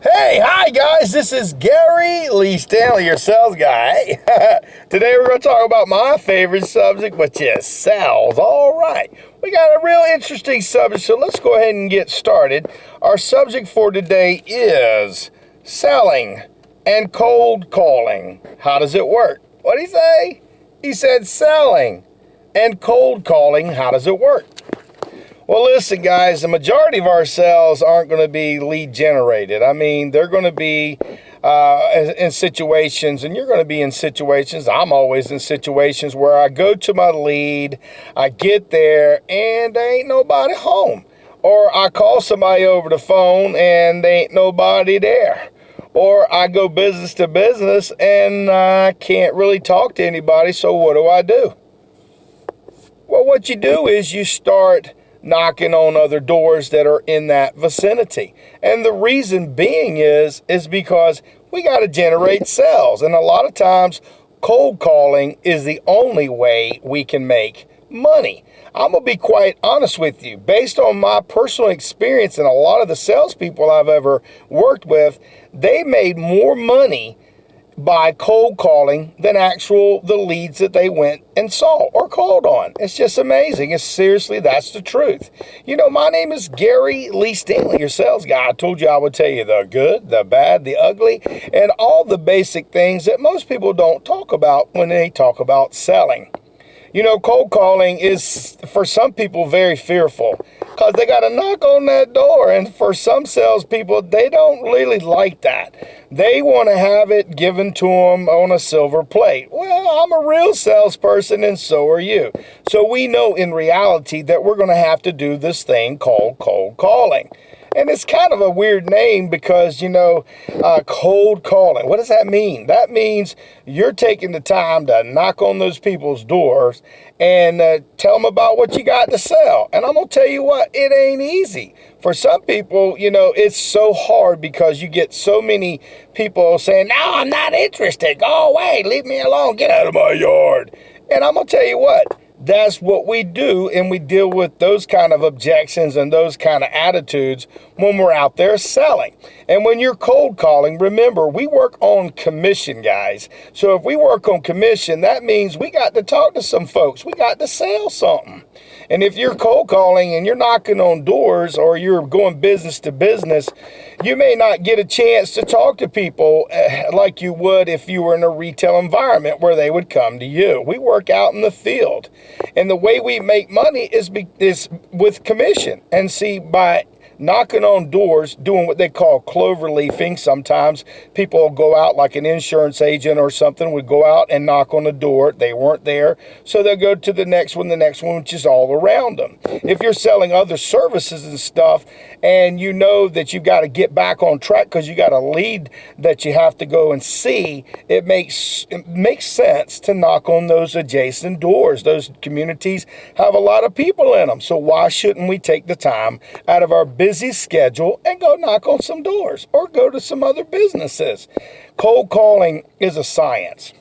Hey, hi guys, this is Gary Lee Stanley, your sales guy. Today we're going to talk about my favorite subject, which is sales. All right, we got a real interesting subject, so let's go ahead and get started. Our subject for today is selling and cold calling. How does it work? What did he say? He said selling and cold calling. How does it work? Well, listen, guys, the majority of our sales aren't going to be lead generated. I mean, they're going to be in situations, and you're going to be in situations. I'm always in situations where I go to my lead, I get there, and there ain't nobody home. Or I call somebody over the phone, and there ain't nobody there. Or I go business to business, and I can't really talk to anybody, so what do? Well, what you do is you start knocking on other doors that are in that vicinity. And the reason being is because we got to generate sales. And a lot of times, cold calling is the only way we can make money. I'm going to be quite honest with you. Based on my personal experience and a lot of the salespeople I've ever worked with, they made more money by cold calling than the leads that they went and saw or called on. It's just amazing. It's seriously, that's the truth. You know, my name is Gary Lee Stanley, your sales guy. I told you I would tell you the good, the bad, the ugly, and all the basic things that most people don't talk about when they talk about selling. You know, cold calling is, for some people, very fearful because they got to knock on that door. And for some salespeople, they don't really like that. They want to have it given to them on a silver plate. Well, I'm a real salesperson, and so are you. So we know in reality that we're going to have to do this thing called cold calling. And it's kind of a weird name because, cold calling. What does that mean? That means you're taking the time to knock on those people's doors and tell them about what you got to sell. And I'm going to tell you what, it ain't easy. For some people, it's so hard because you get so many people saying, no, I'm not interested. Go away. Leave me alone. Get out of my yard. And I'm going to tell you what. That's what we do, and we deal with those kind of objections and those kind of attitudes when we're out there selling. And when you're cold calling, remember, we work on commission, guys. So if we work on commission, that means we got to talk to some folks. We got to sell something. And if you're cold calling and you're knocking on doors or you're going business to business, you may not get a chance to talk to people like you would if you were in a retail environment where they would come to you. We work out in the field. And the way we make money is with commission. And see, by knocking on doors, doing what they call clover leafing. Sometimes people will go out like an insurance agent or something would go out and knock on the door. They weren't there. So they'll go to the next one, which is all around them. If you're selling other services and stuff and you know that you've got to get back on track because you got a lead that you have to go and see, it makes sense to knock on those adjacent doors. Those communities have a lot of people in them. So why shouldn't we take the time out of our busy schedule and go knock on some doors or go to some other businesses? Cold calling is a science.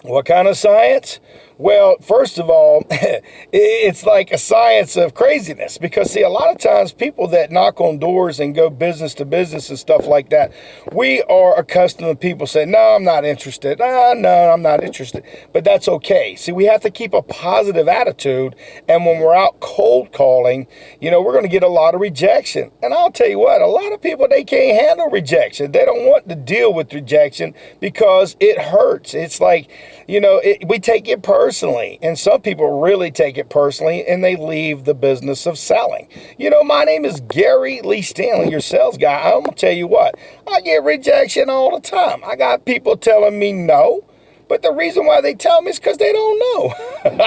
What kind of science? Well, first of all, it's like a science of craziness because, see, a lot of times people that knock on doors and go business to business and stuff like that, we are accustomed to people saying, no, I'm not interested. No, I'm not interested. But that's okay. See, we have to keep a positive attitude. And when we're out cold calling, we're going to get a lot of rejection. And I'll tell you what, a lot of people, they can't handle rejection. They don't want to deal with rejection because it hurts. It's like, we take it personally, and some people really take it personally, and they leave the business of selling. My name is Gary Lee Stanley, your sales guy. I'm going to tell you what, I get rejection all the time. I got people telling me no, but the reason why they tell me is because they don't know. And,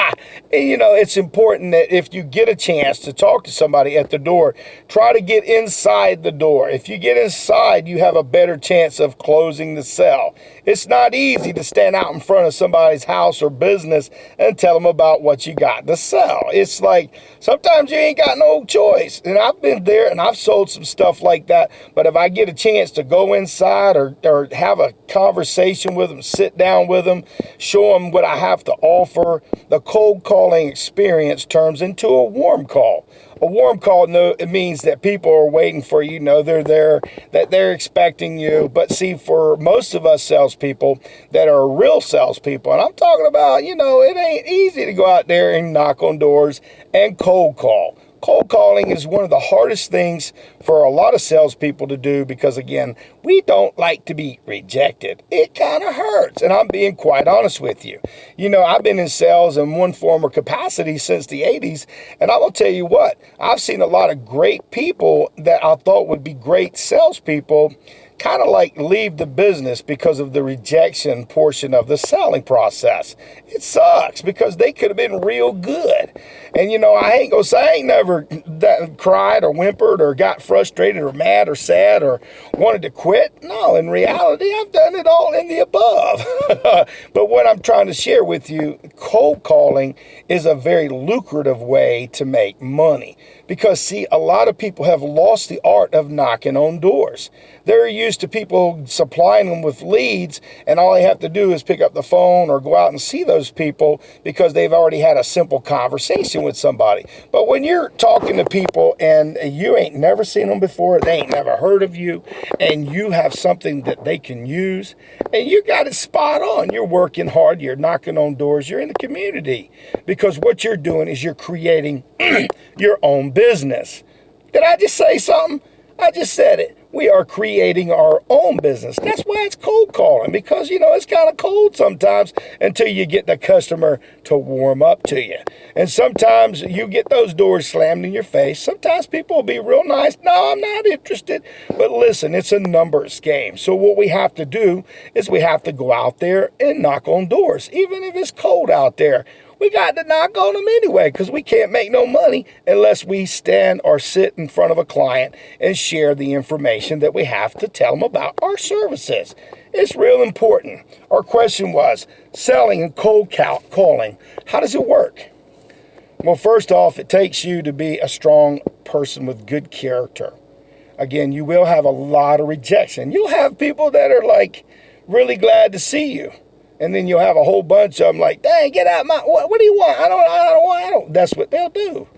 it's important that if you get a chance to talk to somebody at the door, try to get inside the door. If you get inside, you have a better chance of closing the sale. It's not easy to stand out in front of somebody's house or business and tell them about what you got to sell. It's like sometimes you ain't got no choice. And I've been there and I've sold some stuff like that. But if I get a chance to go inside or have a conversation with them, sit down with them, show them what I have to offer, the cold calling experience turns into a warm call. A warm call, no, it means that people are waiting for you. They're there, that they're expecting you. But see, for most of us salespeople that are real salespeople, and I'm talking about, it ain't easy to go out there and knock on doors and cold call. Cold calling is one of the hardest things for a lot of salespeople to do because, again, we don't like to be rejected. It kind of hurts, and I'm being quite honest with you. I've been in sales in one form or capacity since the 80s, and I will tell you what, I've seen a lot of great people that I thought would be great salespeople kind of like leave the business because of the rejection portion of the selling process. It sucks because they could have been real good. And I ain't gonna say I ain't never cried or whimpered or got frustrated or mad or sad or wanted to quit. No, in reality, I've done it all in the above. But what I'm trying to share with you, cold calling is a very lucrative way to make money. Because, see, a lot of people have lost the art of knocking on doors. They're used to people supplying them with leads, and all they have to do is pick up the phone or go out and see those people because they've already had a simple conversation with somebody. But when you're talking to people and you ain't never seen them before, they ain't never heard of you, and you have something that they can use, and you got it spot on. You're working hard, you're knocking on doors, you're in the community. Because what you're doing is you're creating your own business. Did I just say something? I just said it. We are creating our own business. That's why it's cold calling, because, it's kind of cold sometimes until you get the customer to warm up to you. And sometimes you get those doors slammed in your face. Sometimes people will be real nice. No, I'm not interested. But listen, it's a numbers game. So what we have to do is we have to go out there and knock on doors, even if it's cold out there. We got to knock on them anyway because we can't make no money unless we stand or sit in front of a client and share the information that we have to tell them about our services. It's real important. Our question was, selling and cold calling, how does it work? Well, first off, it takes you to be a strong person with good character. Again, you will have a lot of rejection. You'll have people that are like really glad to see you. And then you'll have a whole bunch of them like, dang, get out my, what do you want? I don't. That's what they'll do.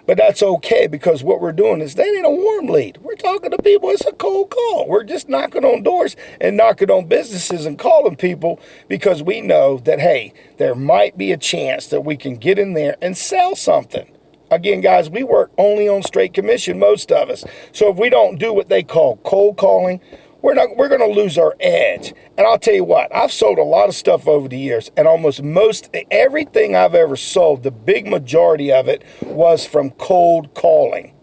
But that's okay because what we're doing is that ain't a warm lead. We're talking to people. It's a cold call. We're just knocking on doors and knocking on businesses and calling people because we know that, hey, there might be a chance that we can get in there and sell something. Again, guys, we work only on straight commission, most of us. So if we don't do what they call cold calling, we're going to lose our edge. And I'll tell you what, I've sold a lot of stuff over the years, and almost everything I've ever sold, the big majority of it was from cold calling.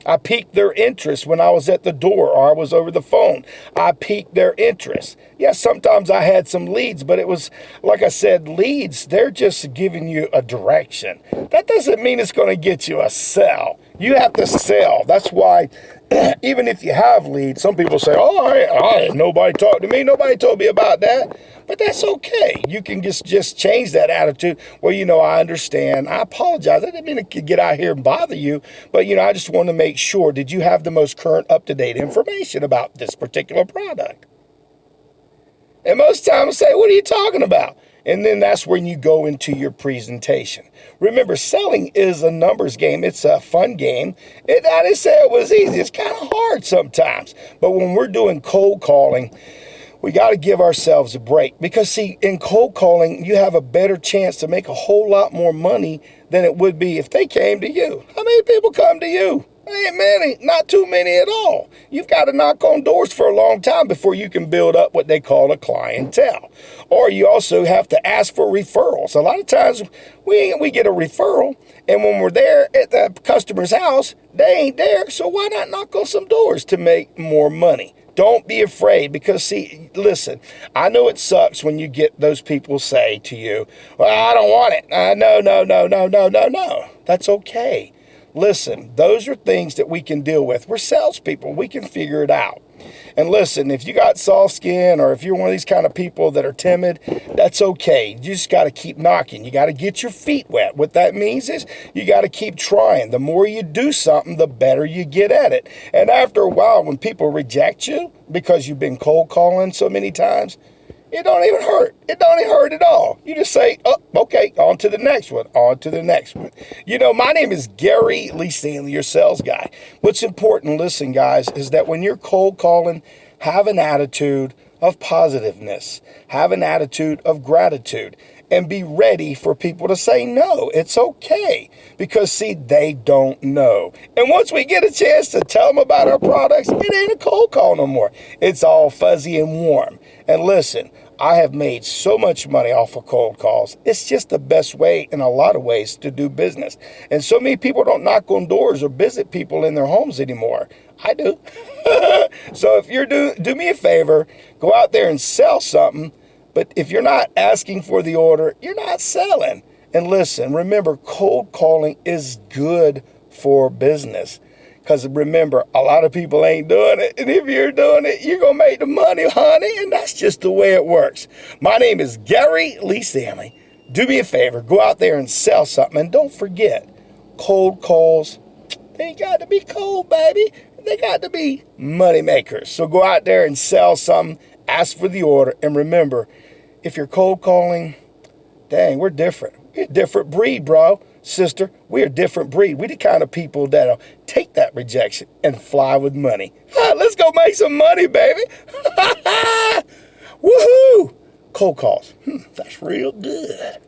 I piqued their interest when I was at the door or I was over the phone. I piqued their interest. Yes, sometimes I had some leads, but it was, like I said, leads, they're just giving you a direction. That doesn't mean it's going to get you a sell. You have to sell. That's why even if you have leads, some people say, oh, nobody talked to me. Nobody told me about that. But that's okay. You can just change that attitude. Well, I understand. I apologize. I didn't mean to get out here and bother you. But, I just want to make sure, did you have the most current up-to-date information about this particular product? And most times say, what are you talking about? And then that's when you go into your presentation. Remember, selling is a numbers game. It's a fun game. I didn't say it was easy. It's kind of hard sometimes. But when we're doing cold calling, we got to give ourselves a break. Because, see, in cold calling, you have a better chance to make a whole lot more money than it would be if they came to you. How many people come to you? Ain't many, not too many at all. You've got to knock on doors for a long time before you can build up what they call a clientele. Or you also have to ask for referrals. A lot of times we get a referral, and when we're there at the customer's house, they ain't there. So why not knock on some doors to make more money? Don't be afraid because, see, listen, I know it sucks when you get those people say to you, well, I don't want it. No. That's okay. Listen, those are things that we can deal with. We're salespeople. We can figure it out. And listen, if you got soft skin or if you're one of these kind of people that are timid, that's okay. You just got to keep knocking. You got to get your feet wet. What that means is you got to keep trying. The more you do something, the better you get at it. And after a while, when people reject you because you've been cold calling so many times, It don't even hurt. It don't even hurt at all. You just say, oh, okay, on to the next one, on to the next one. You know, my name is Gary Lee Stanley, your sales guy. What's important, listen, guys, is that when you're cold calling, have an attitude of positiveness, have an attitude of gratitude, and be ready for people to say no. It's okay because, see, they don't know. And once we get a chance to tell them about our products, it ain't a cold call no more. It's all fuzzy and warm. And listen, I have made so much money off of cold calls. It's just the best way in a lot of ways to do business. And so many people don't knock on doors or visit people in their homes anymore. I do. So if you're do me a favor, go out there and sell something. But if you're not asking for the order, you're not selling. And listen, remember, cold calling is good for business. Because remember, a lot of people ain't doing it. And if you're doing it, you're going to make the money, honey. And that's just the way it works. My name is Gary Lee Stanley. Do me a favor, go out there and sell something. And don't forget, cold calls, they got to be cold, baby. They got to be money makers. So go out there and sell something, ask for the order. And remember, if you're cold calling, dang, we're different. We're a different breed, bro. Sister, we're a different breed. We're the kind of people that'll take that rejection and fly with money. Let's go make some money, baby. Woohoo! Cold calls. That's real good.